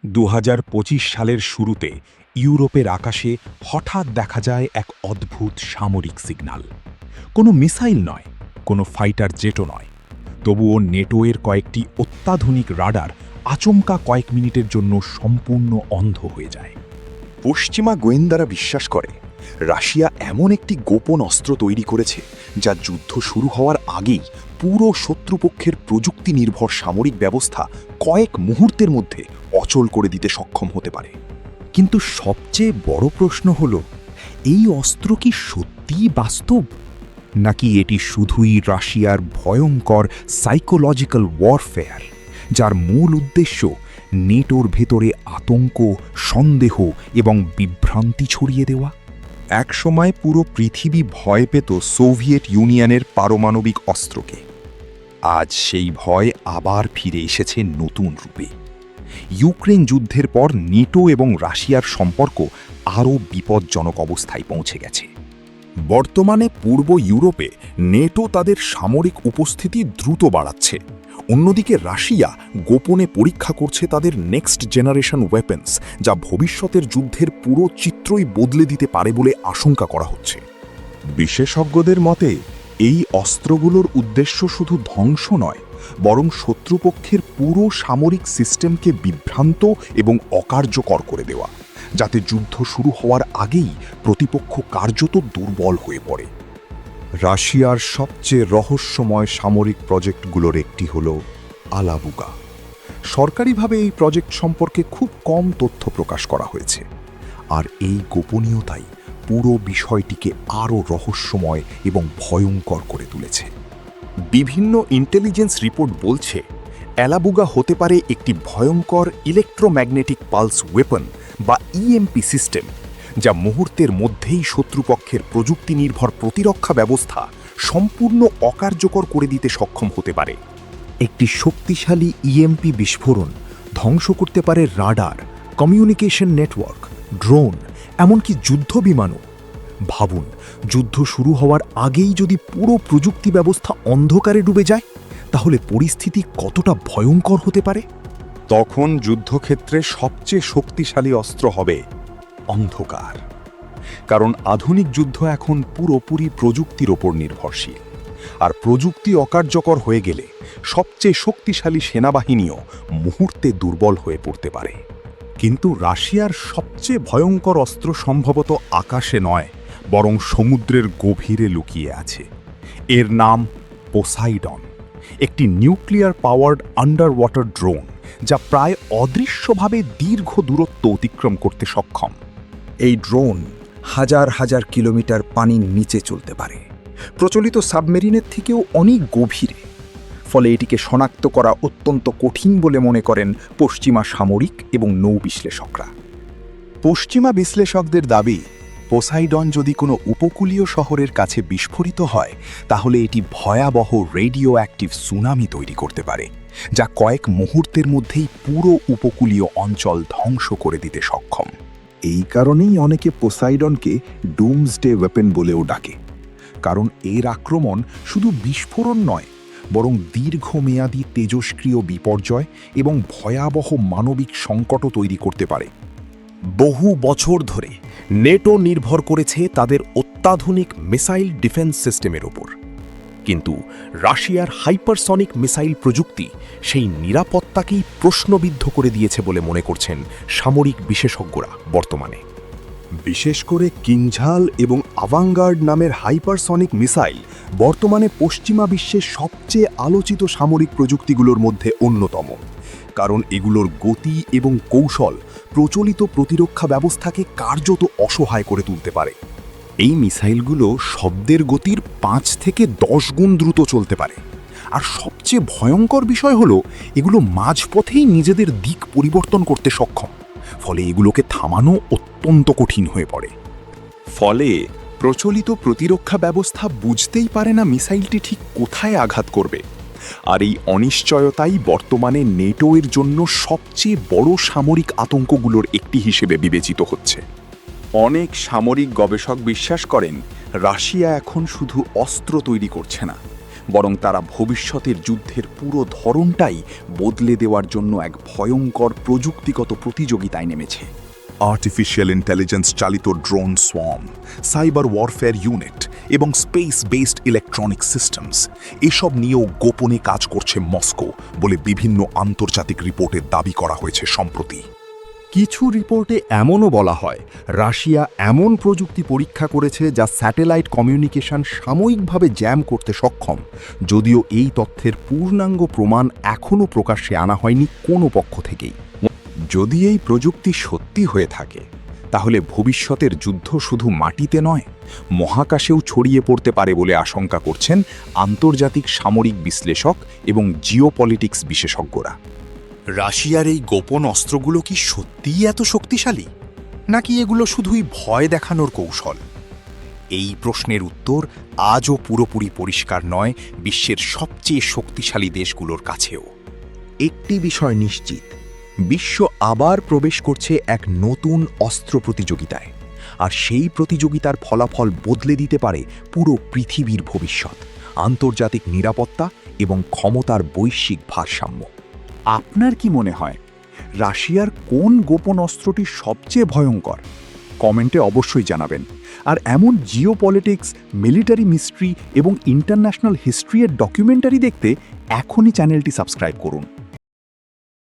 ২০২৫ সালের শুরুতে ইউরোপের আকাশে হঠাৎ দেখা যায় এক অদ্ভুত সামরিক সিগন্যাল। কোনো মিসাইল নয়, কোনো ফাইটার জেটও নয়। তবুও নেটোয়ের কয়েকটি অত্যাধুনিক রাডার আচমকা কয়েক মিনিটের জন্য সম্পূর্ণ অন্ধ হয়ে যায়। পশ্চিমা গোয়েন্দারা বিশ্বাস করে রাশিয়া এমন একটি গোপন অস্ত্র তৈরি করেছে যা যুদ্ধ শুরু হওয়ার আগেই পুরো শত্রুপক্ষের প্রযুক্তি নির্ভর সামরিক ব্যবস্থা কয়েক মুহূর্তের মধ্যে অচল করে দিতে সক্ষম হতে পারে। কিন্তু সবচেয়ে বড় প্রশ্ন হল, এই অস্ত্র কি সত্যিই বাস্তব, নাকি এটি শুধুই রাশিয়ার ভয়ঙ্কর সাইকোলজিক্যাল ওয়ারফেয়ার, যার মূল উদ্দেশ্য নেটোর ভেতরে আতঙ্ক, সন্দেহ এবং বিভ্রান্তি ছড়িয়ে দেওয়া? একসময় পুরো পৃথিবী ভয় পেত সোভিয়েত ইউনিয়নের পারমাণবিক অস্ত্রকে। আজ সেই ভয় আবার ফিরে এসেছে নতুন রূপে। ইউক্রেন যুদ্ধের পর নেটো এবং রাশিয়ার সম্পর্ক আরও বিপজ্জনক অবস্থায় পৌঁছে গেছে। বর্তমানে পূর্ব ইউরোপে নেটো তাদের সামরিক উপস্থিতি দ্রুত বাড়াচ্ছে। অন্যদিকে রাশিয়া গোপনে পরীক্ষা করছে তাদের নেক্সট জেনারেশন ওয়েপন্স, যা ভবিষ্যতের যুদ্ধের পুরো চিত্রই বদলে দিতে পারে বলে আশঙ্কা করা হচ্ছে। বিশেষজ্ঞদের মতে এই অস্ত্রগুলোর উদ্দেশ্য শুধু ধ্বংস নয়, বরং শত্রুপক্ষের পুরো সামরিক সিস্টেমকে বিভ্রান্ত এবং অকার্যকর করে দেওয়া, যাতে যুদ্ধ শুরু হওয়ার আগেই প্রতিপক্ষ কার্যত দুর্বল হয়ে পড়ে। রাশিয়ার সবচেয়ে রহস্যময় সামরিক প্রজেক্টগুলোর একটি হল আলাবুগা। সরকারিভাবে এই প্রজেক্ট সম্পর্কে খুব কম তথ্য প্রকাশ করা হয়েছে, আর এই গোপনীয়তাই পুরো বিষয়টিকে আরও রহস্যময় এবং ভয়ঙ্কর করে তুলেছে। বিভিন্ন ইন্টেলিজেন্স রিপোর্ট বলছে অ্যালাবুগা হতে পারে একটি ভয়ঙ্কর ইলেকট্রোম্যাগনেটিক পালস ওয়েপন বা ইএমপি সিস্টেম, যা মুহূর্তের মধ্যেই শত্রুপক্ষের প্রযুক্তি নির্ভর প্রতিরক্ষা ব্যবস্থা সম্পূর্ণ অকার্যকর করে দিতে সক্ষম হতে পারে। একটি শক্তিশালী ইএমপি বিস্ফোরণ ধ্বংস করতে পারে রাডার, কমিউনিকেশন নেটওয়ার্ক, ড্রোন, এমনকি যুদ্ধ বিমানও। ভাবুন, যুদ্ধ শুরু হওয়ার আগেই যদি পুরো প্রযুক্তি ব্যবস্থা অন্ধকারে ডুবে যায়, তাহলে পরিস্থিতি কতটা ভয়ঙ্কর হতে পারে। তখন যুদ্ধক্ষেত্রে সবচেয়ে শক্তিশালী অস্ত্র হবে অন্ধকার। কারণ আধুনিক যুদ্ধ এখন পুরোপুরি প্রযুক্তির ওপর নির্ভরশীল, আর প্রযুক্তি অকার্যকর হয়ে গেলে সবচেয়ে শক্তিশালী সেনাবাহিনীও মুহূর্তে দুর্বল হয়ে পড়তে পারে। কিন্তু রাশিয়ার সবচেয়ে ভয়ঙ্কর অস্ত্র সম্ভবত আকাশে নয়, বরং সমুদ্রের গভীরে লুকিয়ে আছে। এর নাম পোসাইডন, একটি nuclear powered under water drone, যা প্রায় অদৃশ্যভাবে দীর্ঘ দূরত্ব অতিক্রম করতে সক্ষম। এই ড্রোন হাজার হাজার কিলোমিটার পানির নিচে চলতে পারে, প্রচলিত সাবমেরিনের থেকেও অনেক গভীরে। ফলে এটিকে শনাক্ত করা অত্যন্ত কঠিন বলে মনে করেন পশ্চিমা সামরিক এবং নৌ বিশ্লেষকরা। পশ্চিমা বিশ্লেষকদের দাবি, পোসাইডন যদি কোনো উপকূলীয় শহরের কাছে বিস্ফোরিত হয়, তাহলে এটি ভয়াবহ রেডিও অ্যাক্টিভ সুনামি তৈরি করতে পারে, যা কয়েক মুহূর্তের মধ্যেই পুরো উপকূলীয় অঞ্চল ধ্বংস করে দিতে সক্ষম। এই কারণেই অনেকে পোসাইডনকে ডুমসডে ওয়েপন বলেও ডাকে, কারণ এর আক্রমণ শুধু বিস্ফোরণ নয়, বরং দীর্ঘমেয়াদী তেজস্ক্রিয় বিপর্যয় এবং ভয়াবহ মানবিক সংকটও তৈরি করতে পারে। বহু বছর ধরে নেটো নির্ভর করেছে তাদের অত্যাধুনিক মিসাইল ডিফেন্স সিস্টেমের ওপর, কিন্তু রাশিয়ার হাইপারসনিক মিসাইল প্রযুক্তি সেই নিরাপত্তাকেই প্রশ্নবিদ্ধ করে দিয়েছে বলে মনে করছেন সামরিক বিশেষজ্ঞরা বর্তমানে। বিশেষ করে কিনঝাল এবং আভাঙ্গার্ড নামের হাইপারসনিক মিসাইল বর্তমানে পশ্চিমা বিশ্বের সবচেয়ে আলোচিত সামরিক প্রযুক্তিগুলোর মধ্যে অন্যতম, কারণ এগুলোর গতি এবং কৌশল প্রচলিত প্রতিরক্ষা ব্যবস্থাকে কার্যত অসহায় করে তুলতে পারে। এই মিসাইলগুলো শব্দের গতির 5 থেকে 10 গুণ দ্রুত চলতে পারে, আর সবচেয়ে ভয়ঙ্কর বিষয় হলো এগুলো মাঝপথেই নিজেদের দিক পরিবর্তন করতে সক্ষম, ফলে এগুলোকে থামানো অত্যন্ত কঠিন হয়ে পড়ে। ফলে প্রচলিত প্রতিরক্ষা ব্যবস্থা বুঝতেই পারে না মিসাইলটি ঠিক কোথায় আঘাত করবে, আর এই অনিশ্চয়তাই বর্তমানে নেটোর জন্য সবচেয়ে বড় সামরিক আতঙ্কগুলোর একটি হিসেবে বিবেচিত হচ্ছে। অনেক সামরিক গবেষক বিশ্বাস করেন রাশিয়া এখন শুধু অস্ত্র তৈরি করছে না, বরং তারা ভবিষ্যতের যুদ্ধের পুরো ধরনটাই বদলে দেওয়ার জন্য এক ভয়ঙ্কর প্রযুক্তিগত প্রতিযোগিতায় নেমেছে। আর্টিফিশিয়াল ইন্টেলিজেন্স চালিত drone swarm, cyber warfare unit এবং স্পেস বেসড ইলেকট্রনিক সিস্টেমস এসব নিয়েও গোপনে কাজ করছে মস্কো বলে বিভিন্ন আন্তর্জাতিক রিপোর্টে দাবি করা হয়েছে সম্প্রতি। কিছু রিপোর্টে এমনও বলা হয় রাশিয়া এমন প্রযুক্তি পরীক্ষা করেছে যা স্যাটেলাইট কমিউনিকেশন সাময়িকভাবে জ্যাম করতে সক্ষম, যদিও এই তথ্যের পূর্ণাঙ্গ প্রমাণ এখনও প্রকাশ্যে আনা হয়নি কোনো পক্ষ থেকেই। যদি এই প্রযুক্তি সত্যি হয়ে থাকে তাহলে ভবিষ্যতের যুদ্ধ শুধু মাটিতে নয়, মহাকাশেও ছড়িয়ে পড়তে পারে বলে আশঙ্কা করছেন আন্তর্জাতিক সামরিক বিশ্লেষক এবং জিওপলিটিক্স বিশেষজ্ঞরা। রাশিয়ার এই গোপন অস্ত্রগুলো কি সত্যিই এত শক্তিশালী, নাকি এগুলো শুধুই ভয় দেখানোর কৌশল? এই প্রশ্নের উত্তর আজও পুরোপুরি পরিষ্কার নয় বিশ্বের সবচেয়ে শক্তিশালী দেশগুলোর কাছেও। একটি বিষয় নিশ্চিত, বিশ্ব আবার প্রবেশ করছে এক নতুন অস্ত্র প্রতিযোগিতায়, আর সেই প্রতিযোগিতার ফলাফল বদলে দিতে পারে পুরো পৃথিবীর ভবিষ্যৎ, আন্তর্জাতিক নিরাপত্তা এবং ক্ষমতার বৈশ্বিক ভারসাম্য। আপনার কি মনে হয় রাশিয়ার কোন গোপন অস্ত্রটি সবচেয়ে ভয়ঙ্কর? কমেন্টে অবশ্যই জানাবেন। আর এমন জিওপলিটিক্স, মিলিটারি মিস্ট্রি এবং ইন্টারন্যাশনাল হিস্ট্রি এর ডকুমেন্টারি দেখতে এখনই চ্যানেলটি সাবস্ক্রাইব করুন।